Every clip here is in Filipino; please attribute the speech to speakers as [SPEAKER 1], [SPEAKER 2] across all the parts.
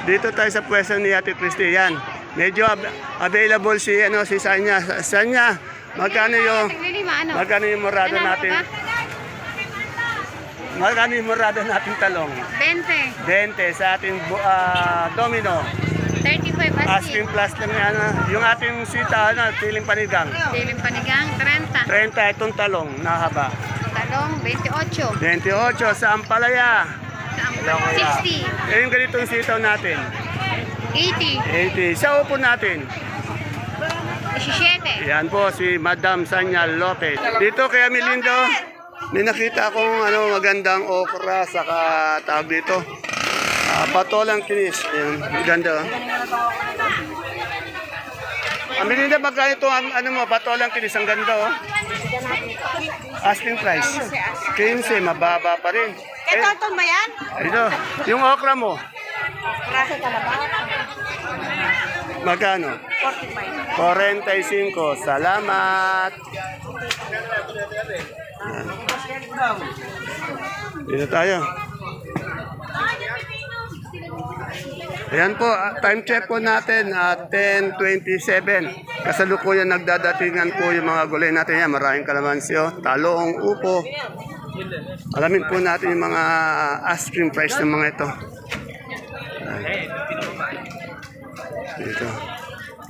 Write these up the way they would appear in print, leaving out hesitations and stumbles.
[SPEAKER 1] Dito tayo sa pwesto ni Ate Christy. Yan. Medyo available si Sanya. Sanya, magkano yung murado natin? Magkano yung murado natin talong?
[SPEAKER 2] 20.
[SPEAKER 1] 20 sa ating domino.
[SPEAKER 2] 35
[SPEAKER 1] Asking plus lang yan. Yung ating sita, siling panigang.
[SPEAKER 2] Siling panigang, 30.
[SPEAKER 1] 30 itong talong na haba.
[SPEAKER 2] Talong, 28.
[SPEAKER 1] 28 sa ampalaya.
[SPEAKER 2] 60.
[SPEAKER 1] Eh yung ganitong sitaw natin.
[SPEAKER 2] 80.
[SPEAKER 1] 80. Sa upo natin.
[SPEAKER 2] 17.
[SPEAKER 1] Yan po si Madam Sanya Lopez. Dito kay Amilindo, may nakita akong magandang okra saka tawag dito. Patolang kinis. Ayan, ganda. Amilindo, magkano ito patolang kinis. Ang ganda oh. Asking price. 15, mababa pa rin.
[SPEAKER 2] Ito ba yan?
[SPEAKER 1] Ito, yung okra mo.
[SPEAKER 2] Klase kalabaw.
[SPEAKER 1] Magkano?
[SPEAKER 2] 45.
[SPEAKER 1] 45. Salamat. Dito tayo. Ayan po, time check po natin at 10:27. Kasalukuyan nagdadatingan po yung mga gulay natin yan. Maraming kalamansi, talong, upo. Alamin po natin yung mga asking price ng mga ito. Dito.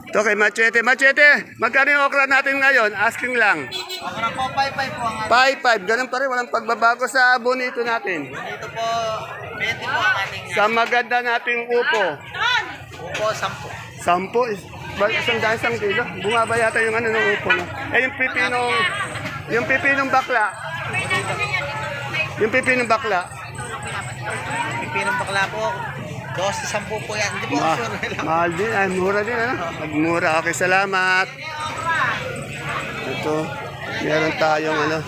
[SPEAKER 1] Ito kay Machete. Machete, magkano yung okra natin ngayon? Asking lang.
[SPEAKER 3] Okra po, 5-5 po ang ating.
[SPEAKER 1] 5-5. Ganun pa rin. Walang pagbabago sa bonito natin.
[SPEAKER 3] Dito po, 20 po ang ating
[SPEAKER 1] Sa maganda nating upo.
[SPEAKER 3] upo, 10.
[SPEAKER 1] 10. Isang kilo. Bumaba yata yung ng upo. No? Eh, yung pipinong bakla. Yung pipinong bakla.
[SPEAKER 3] Pipinong bakla po, 12-10 po yan. Hindi po sure lang.
[SPEAKER 1] Mahal din. Ay, mura din. Magmura. Okay, salamat. Ito. Meron tayong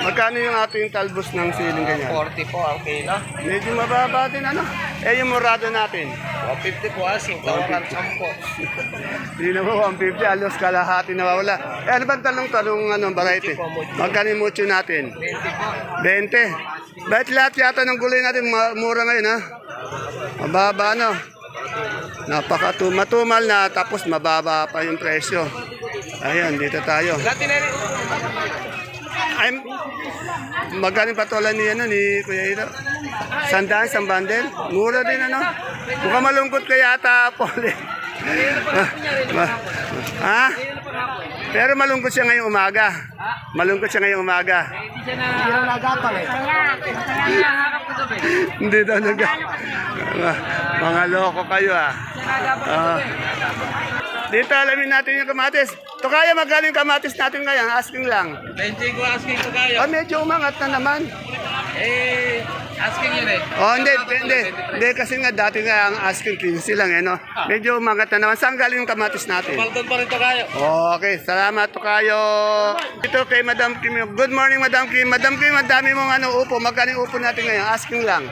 [SPEAKER 1] Magkano yung ating talbos ng siling ganyan?
[SPEAKER 3] 40 po, okay na.
[SPEAKER 1] Medyo mababa din Eh, yung murado natin.
[SPEAKER 3] 150 po, asing. Tawaran 10 po.
[SPEAKER 1] Hindi na po, 150. Alos kalahati nawawala. Eh, ano ba talong variety? Magkano yung mucho natin?
[SPEAKER 3] 20 po.
[SPEAKER 1] 20. Bakit lahat yata ng gulay natin mura ngayon, ha? Mababa, matumal na, tapos mababa pa yung presyo. Ayan, dito tayo. Magaling patola ni Kuya Ito. Sandaan, isang bundle. Mura din Mukhang malungkot ka yata, Pole. Ha? Pero malungkot siya ngayong umaga. Malungkot siya ngayong umaga. Hindi daw Mga loko kayo Dito alamin natin yung kamatis. Ito kaya magaling kamatis natin ngayon. Asking lang.
[SPEAKER 3] 20 ko, asking ko kayo.
[SPEAKER 1] Medyo umangat na naman.
[SPEAKER 3] Asking yun
[SPEAKER 1] Hindi kasi nga dati nga ang asking 15 lang Medyo umangat na naman. Saan galing yung kamatis natin?
[SPEAKER 3] Maldon pa rin to kayo.
[SPEAKER 1] Okay, salamat to kayo. Ito kay Madam Kim. Good morning, Madam Kim. Madam Kim, ang dami mong upo. Magkano yung upo natin ngayon? Asking lang.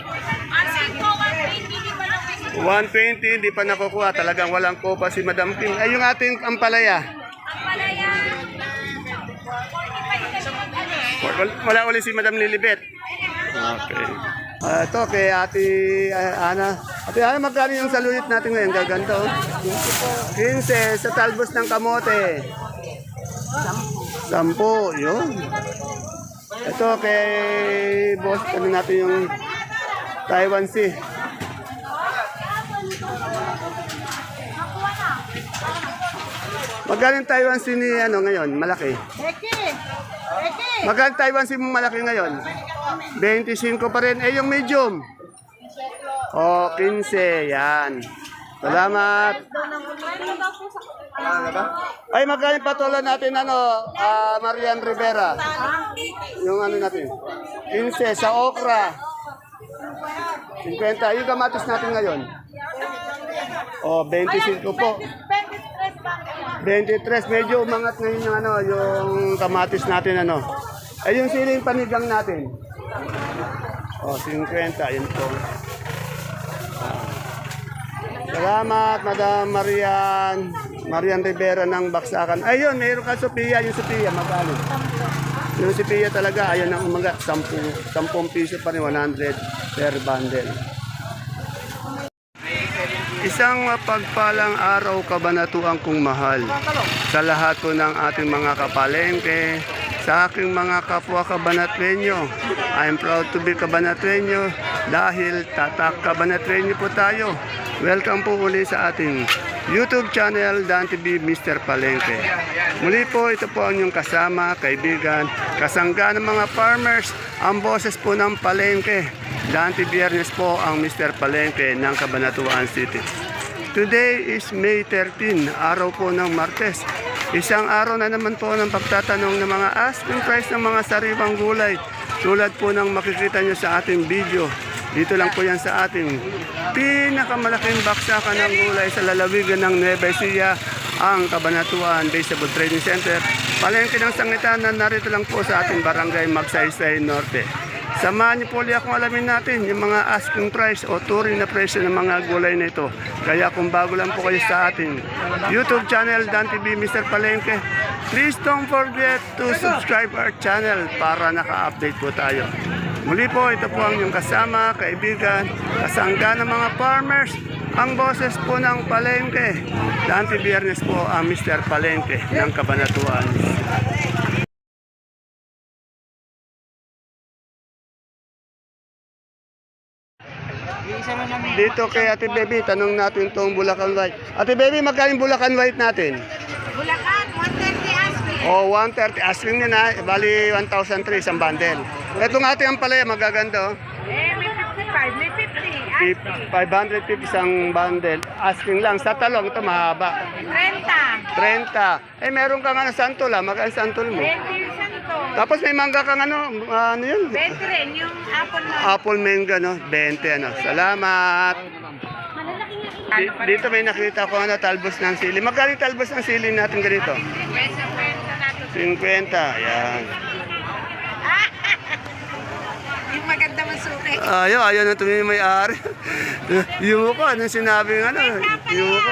[SPEAKER 1] 120, hindi pa nakukuha. Talagang walang kopa si Madam Kim. Ay, yung ating ampalaya. Wala uli si Madam Lilibet. Okay. Ito kay Ate Ana. Ate Ana, magkano yung saluyot natin ngayon? Gaganda 15 sa talbos ng kamote. 10, yun. Ito kay boss, natin yung Taiwan Sea. Magaling Taiwan Sea ni ngayon, malaki. Magaling Taiwan Sea mong malaki ngayon. 25 pa rin. Eh, yung medium. 15. Yan. Salamat. Ay, magaling patola natin, Marian Rivera. Yung natin. 15 sa okra. 50. Yung kamatis natin ngayon. 25 po. 23, medyo umangat ngayon yung kamatis natin Ay yung siling panigang natin. 50, yun po. Salamat, Madam Marian Rivera ng Baksakan. Ayun, mayroon ka Sophia, yung Sophia, magkano? Yung Sophia talaga, ayun ang umagat, 10 piso pa rin, 100 per bundle. Isang mapagpalang araw kabanatuan kong mahal sa lahat po ng ating mga kapalengke, sa aking mga kapwa kabanatwenyo. I'm proud to be kabanatwenyo dahil tatak kabanatwenyo po tayo. Welcome po uli sa ating YouTube channel, Dan TV Mr. Palengke. Muli po, ito po ang inyong kasama, kaibigan, kasangga ng mga farmers, ang boses po ng Palengke. Dante Biernes po ang Mr. Palengke ng Cabanatuan City. Today is May 13, araw po ng Martes. Isang araw na naman po ng pagtatanong ng mga asking price ng mga sariwang gulay. Tulad po ng makikita nyo sa ating video. Dito lang po yan sa ating pinakamalaking baksakan ng gulay sa lalawigan ng Nueva Ecija, ang Cabanatuan Vegetable Trading Center. Palengke ng Sangitan na narito lang po sa ating barangay Magsaysay Norte. Samahan niyo po ulit akong alamin natin yung mga asking price o turing na presyo ng mga gulay na ito. Kaya kung bago lang po kayo sa ating YouTube channel, Dan TV Mr. Palengke, please don't forget to subscribe our channel para naka-update po tayo. Muli po, ito po ang inyong kasama, kaibigan, kasangga ng mga farmers, ang boses po ng Palengke. Dante Biernes po ang Mr. Palengke ng Cabanatuan. Dito kay Ate Baby, tanong natin itong Bulacan White. Ate Baby, magkano yung Bulacan White natin?
[SPEAKER 2] Bulacan, 130 asking.
[SPEAKER 1] O, 130. Asking nyo na, bali 1,003 isang bundle. Itong ating ampalaya, magaganda.
[SPEAKER 2] May 55, may 50.
[SPEAKER 1] 550 isang bundle. Asking lang. Sa talong, ito mahaba.
[SPEAKER 2] 30.
[SPEAKER 1] 30. Meron kang ano, santol magkano santol mo?
[SPEAKER 2] 20 yung santo.
[SPEAKER 1] Tapos may mangga kang ano yun?
[SPEAKER 2] 20 rin yung apple na.
[SPEAKER 1] Apple mango, no? 20, Salamat. Dito may nakita ko, talbos ng sili. Magkano yung talbos ng sili natin ganito? 50, yan.
[SPEAKER 2] Yung maganda masuki.
[SPEAKER 1] Ayaw na tumingin may-ari. Yung ko, anong sinabi ng yung ko.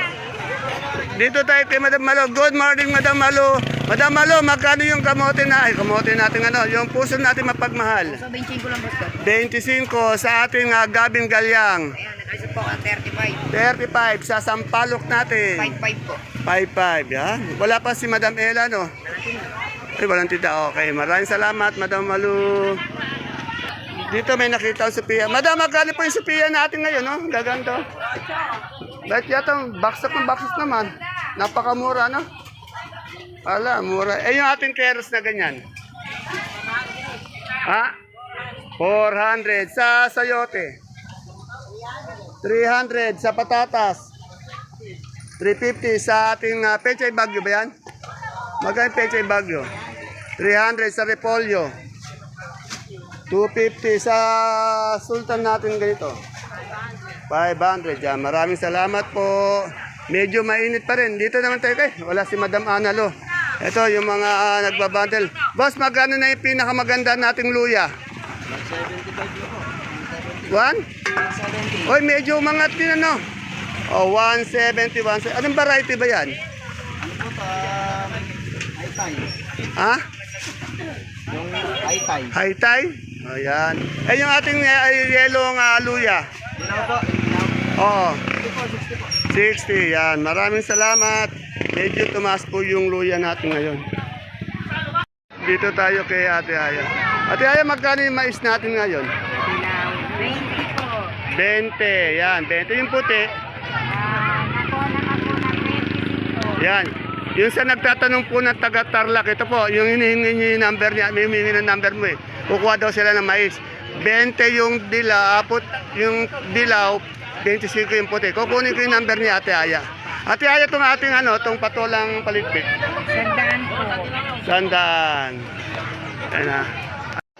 [SPEAKER 1] Dito tayo kay Madam Malo. Good morning, Madam Malo. Madam Malo, magkano yung kamote kamote natin yung puso natin mapagmahal?
[SPEAKER 2] So, 25 lang boss ko.
[SPEAKER 1] 25 sa ating gabing galyang.
[SPEAKER 2] Ayan, nag-isip po ang 35.
[SPEAKER 1] 35 sa sampalok natin.
[SPEAKER 2] 55 po.
[SPEAKER 1] 55, yan. Wala pa si Madam Ella, no? Walang tita. Okay, maraming salamat, Madam Malu. Dito may nakita ang Sophia. Madam, magkano po yung Sophia natin ngayon, no? Gaganto. Bakit yata, baksak ng baksak naman. Napakamura, no? Ala, mura. Yung ating keros na ganyan. Ha? 400 sa sayote. 300 sa patatas. 350 sa ating pechay bagyo ba yan? Magkano pechay bagyo? 300 sa repolyo. 250 sa sultan natin ganito. 500 yan. Maraming salamat po. Medyo mainit pa rin. Dito naman tayo wala si Madam Analo. Ito yung mga nagbabundle. Boss, magkano na yung pinakamaganda nating luya? 1? Oy, medyo umangat din ano. 170, 170. Anong variety ba yan?
[SPEAKER 3] High-tie.
[SPEAKER 1] Ha?
[SPEAKER 3] Yung high-tie.
[SPEAKER 1] High-tie? Ayan. Yung ating yellow luya. Oo. 60, yan. Maraming salamat. Medyo tumaas po yung luya natin ngayon. Dito tayo kay Ate Aya. Ate Aya, magkano yung mais natin ngayon?
[SPEAKER 2] 20 po.
[SPEAKER 1] 20, yan. 20 yung puti.
[SPEAKER 2] Nakuha na po ng 25.
[SPEAKER 1] Yan. Yung sa nagtatanong po ng taga-Tarlac, ito po, yung hinihingi niyo yung number niya, may humingi ng number mo eh. Kukuha daw sila ng mais. 20 yung dilaw, yung dilaw, 25 yung puti. Kukunin ko yung number ni Ate Aya. Ate Aya, itong ating itong patolang palitpit.
[SPEAKER 2] 100 po.
[SPEAKER 1] 100. Ayan na.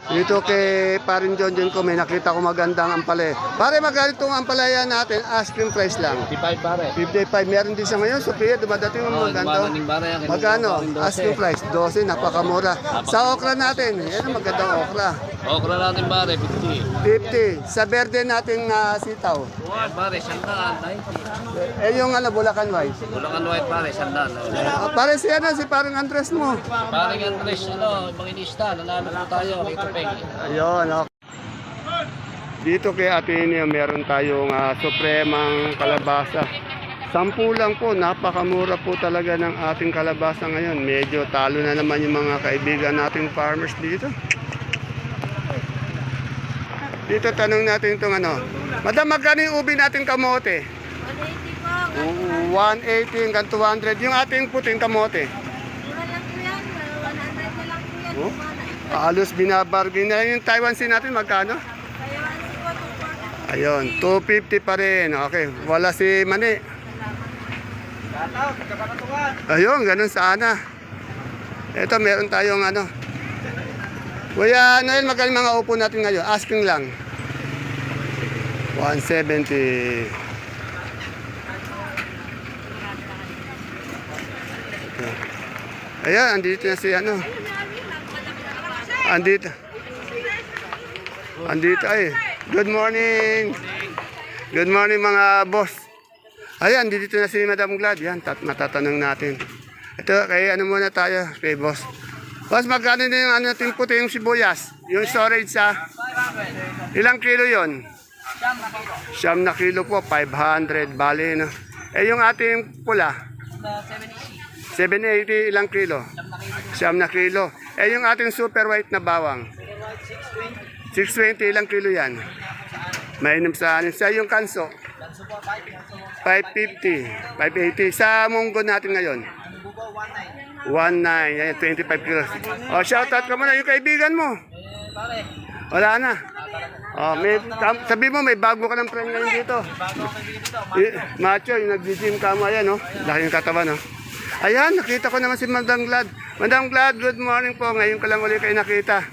[SPEAKER 1] Dito kay Parin John ko, may nakita ko magandang ampalaya. Pare, magkano itong ampalaya natin? Asking price lang.
[SPEAKER 3] 55 pare.
[SPEAKER 1] 55. Meron din siya ngayon. Sophia, dumadating yung maganda. Magkano? Asking price. 12. Napakamura. Sa okra natin. Yan ang magandang okra.
[SPEAKER 3] Okra natin pare, 50.
[SPEAKER 1] 50. Sa verde nating sitaw.
[SPEAKER 3] Pare, 100.
[SPEAKER 1] Yung Bulacan White.
[SPEAKER 3] Bulacan White pare, 100.
[SPEAKER 1] Pare si parang Andres mo.
[SPEAKER 3] Pare nga Andres, mga inista, nanalo po tayo, ito pegi.
[SPEAKER 1] Ayun, okay. Dito kay Ateneo meron tayong supremang kalabasa. 10 lang po, napakamura po talaga ng ating kalabasa ngayon. Medyo talo na naman yung mga kaibigan nating farmers dito. Dito tanong natin itong ano. Madam, magkano yung ubi nating kamote? 180 hanggang 200. Yung ating puting kamote. Oh, halos binabargain na lang. Yung Taiwan Sea natin magkano? Ayun, 250 pa rin. Okay, wala si Mani. Ayun, ganun sana. Ito, meron tayong ano. Kuya, ano yun, magkano mga upo natin ngayon? Asking lang. 170. Okay. Ayan, andito na si ano. Andito. Andito ay. Good morning. Good morning mga boss. Ayan, dito na si Madam Glad. Yan, matatanong natin. Ito, kay ano muna tayo, kay boss. Boss, magkano na yung ano natin puti yung sibuyas? Yung storage sa? Ilang kilo yon? 9 na kilo po, 500. Bali, no? Eh, yung ating pula? 780 ilang kilo? 9 na kilo. Eh, yung ating super white na bawang? 620 ilang kilo yan? Mainom sa anin. Sa yung kanso? 550, 580. Sa munggo natin ngayon? 19. Yan, 25 kilos. O, shoutout ka muna yung kaibigan mo. Wala na. O, sabi mo, may bago ka ng friend ngayon dito. Macho, yung nag-gym ka mo. Ayan, no? Laking katawan, no? Ayan, nakita ko naman si Madam Glad. Madam Glad, good morning po. Ngayon ko lang ulit kayo nakita.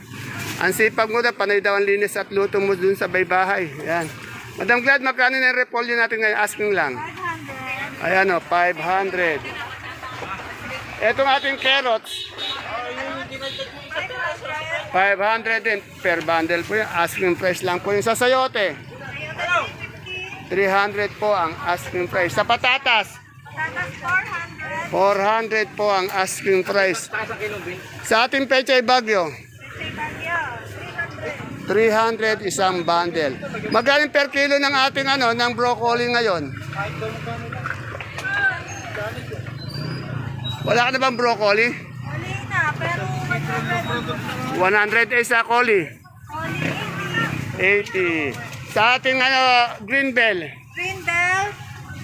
[SPEAKER 1] Ang sipag mo na, panay daw ang linis at luto mo dun sa baybahay. Ayan. Madam Glad, magkano na yung repolyo natin ngayon? Asking lang. 500. Ayan o, 500. Etong ating carrots. 500 din per bundle po yan. Asking price lang po yung sa sayote. 300 po ang asking price. Sa patatas. 400 po ang asking price. Sa ating pechay bagyo. 300 isang bundle. Magaling per kilo ng ating ano, ng broccoli ngayon. Wala ka na bang broccoli?
[SPEAKER 2] Wali na, pero
[SPEAKER 1] 100 sa coli. 80. Sa ating ano, green bell.
[SPEAKER 2] Green bell,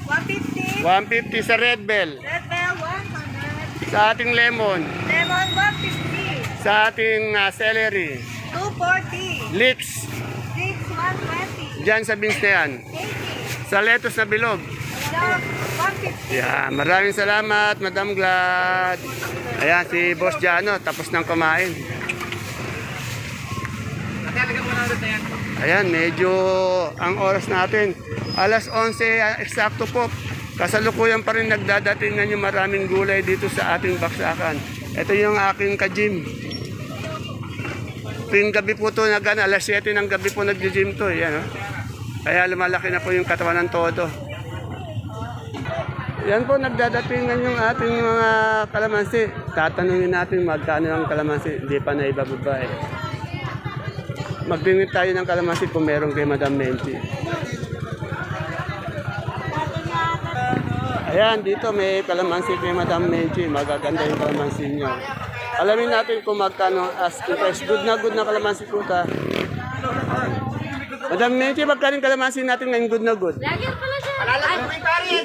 [SPEAKER 2] 150.
[SPEAKER 1] 150 sa red bell.
[SPEAKER 2] Red bell, 100.
[SPEAKER 1] Sa ating lemon.
[SPEAKER 2] Lemon, 150.
[SPEAKER 1] Sa ating celery.
[SPEAKER 2] 240.
[SPEAKER 1] Leeks.
[SPEAKER 2] 120.
[SPEAKER 1] Diyan sa beans na yan.
[SPEAKER 2] 80.
[SPEAKER 1] Sa lettuce na bilog.
[SPEAKER 2] 150.
[SPEAKER 1] Yeah, maraming salamat, Madam Glad. Ayan, si Boss Jano, tapos nang kumain. Ayan, medyo ang oras natin. 11:11, eksakto po. Kasalukuyan pa rin nagdadatingan yung maraming gulay dito sa ating baksakan. Ito yung aking ka-gym. Tuwing gabi po ito, 7 ng gabi po nag-gym to. Yan, oh. Kaya lumalaki na po yung katawan ng todo. Yan po, nagdadatingan yung ating mga kalamansi. Tatanungin natin magkano ang kalamansi. Hindi pa na ibababa eh. Magdingit tayo ng kalamansi kung meron kay Madam Menchi. Ayan, dito may kalamansi kay Madam Menchi. Magaganda yung kalamansi niyo. Alamin natin kung magkano asking price. Good na kalamansi po ta. Madam Menchi, magkano yung kalamansi natin ngayon good na good?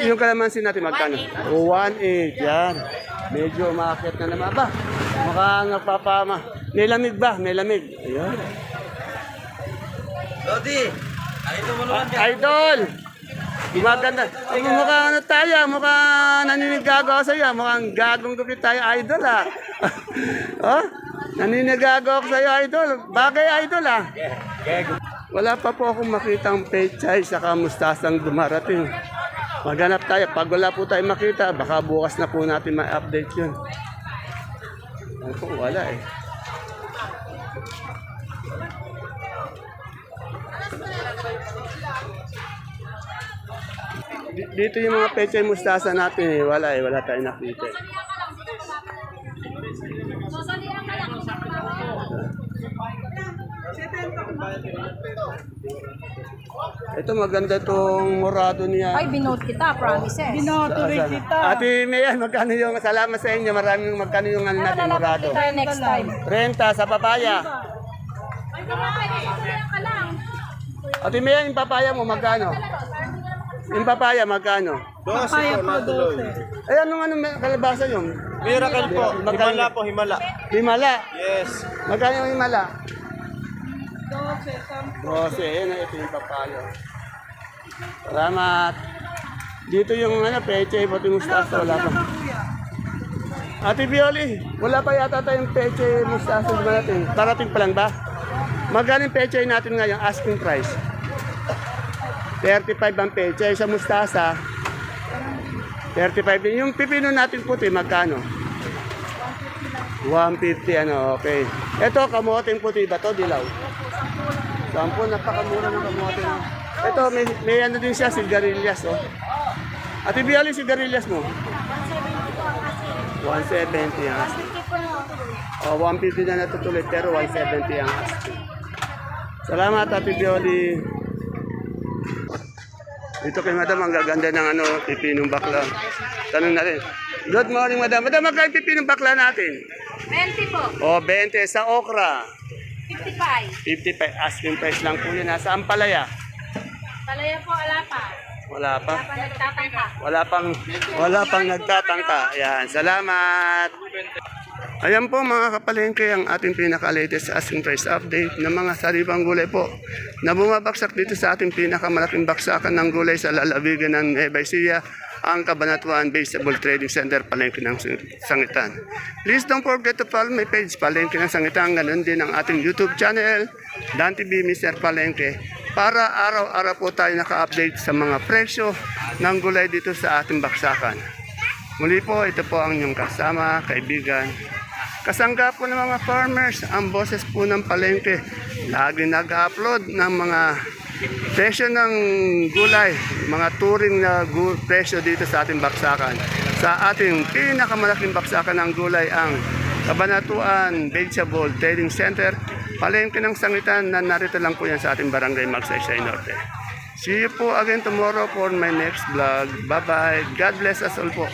[SPEAKER 1] Yung kalamansi natin magkano? 1.8, yan. Medyo umakit na naman. Ba, mukhang nagpapama. May lamig ba? May lamig. Ayan.
[SPEAKER 3] Lodi, idol mo naman dyan.
[SPEAKER 1] Idol! Maganda. Mukhang ano tayo, mukhang naninigago ako sa iyo. Mukhang gagong gupit tayo, idol ah. Oh? Naninigago ako sa iyo, idol. Bagay, idol ah. Wala pa po akong makitang pechay sa mustasang dumarating. Maghanap tayo. Pag wala po tayo makita, baka bukas na po natin ma-update yun. Ano po, wala eh. Dito yung mga pechay mustasa natin eh. Wala tayong nakita. Ito maganda tong morado niya.
[SPEAKER 4] Ay, binote kita, promises.
[SPEAKER 1] Ate Mayan, magkano yung salamat sa inyo? Maraming magkano yung ano natin morado?
[SPEAKER 4] Tayo next time.
[SPEAKER 1] Renta sa papaya. Ate Mayan, yung papaya mo magkano? Yung papaya magkano?
[SPEAKER 3] 12 po na tuloy.
[SPEAKER 1] Ay, anong kalabasa yun?
[SPEAKER 3] Miracle po. Himala po, himala.
[SPEAKER 1] Himala.
[SPEAKER 3] Yes.
[SPEAKER 1] Magkano yung himala? 12. Yan na, ito yung papaya. Salamat. Dito yung peche, pati mustasa, wala pa. Ate Bioli, wala pa yata tayong peche, mustasa naman natin. Parating pa lang ba? Magkano yung peche natin ngayon, asking price? 35 ang peche. Sa mustasa, 35 din. Yung pipino natin puti, magkano? 150, okay. Ito, kamoting puti ba to dilaw? 10, napakamura ng kamote. Ito, may ano din siya, sigarilyas, oh. Ate Bialy, sigarilyas mo? 170 ang asking. 150 na natutuloy, pero 170 ang asking. Salamat, Ate Bialy. Dito kay Madam, ang gaganda ng pipinong bakla. Tanong natin. Good morning, Madam. Madam, magkano pipinong bakla natin?
[SPEAKER 2] 20 po.
[SPEAKER 1] 20 sa okra.
[SPEAKER 2] 55.
[SPEAKER 1] 55, asking price lang po yun. Nasa Ampalaya.
[SPEAKER 2] Palaya po, ala pa.
[SPEAKER 1] Wala pa.
[SPEAKER 2] Pa nagtatangka.
[SPEAKER 1] Wala pang nagtatangka. Ayan, salamat. Ayan po mga kapalengke ang ating pinaka-latest asking price update ng mga sariwang gulay po na bumabagsak dito sa ating pinakamalaking baksakan ng gulay sa lalawigan ng Nueva Ecija, ang Cabanatuan Vegetable Trading Center, Palengke ng Sangitan. Please don't forget to follow my page, Palengke ng Sangitan. Ganun din ang ating YouTube channel, Dan TV Mr. Palengke, para araw-araw po tayo naka-update sa mga presyo ng gulay dito sa ating baksakan. Muli po, ito po ang inyong kasama, kaibigan, kasangga po ng mga farmers, ang boses po ng Palengke. Lagi nag-upload ng mga presyo ng gulay, mga turing na presyo dito sa ating baksakan. Sa ating pinakamalaking baksakan ng gulay, ang Cabanatuan Vegetable Trading Center, Palengke ng Sangitan, na narito lang po yan sa ating barangay Magsaysay Norte. See you po again tomorrow for my next vlog. Bye-bye. God bless us all po.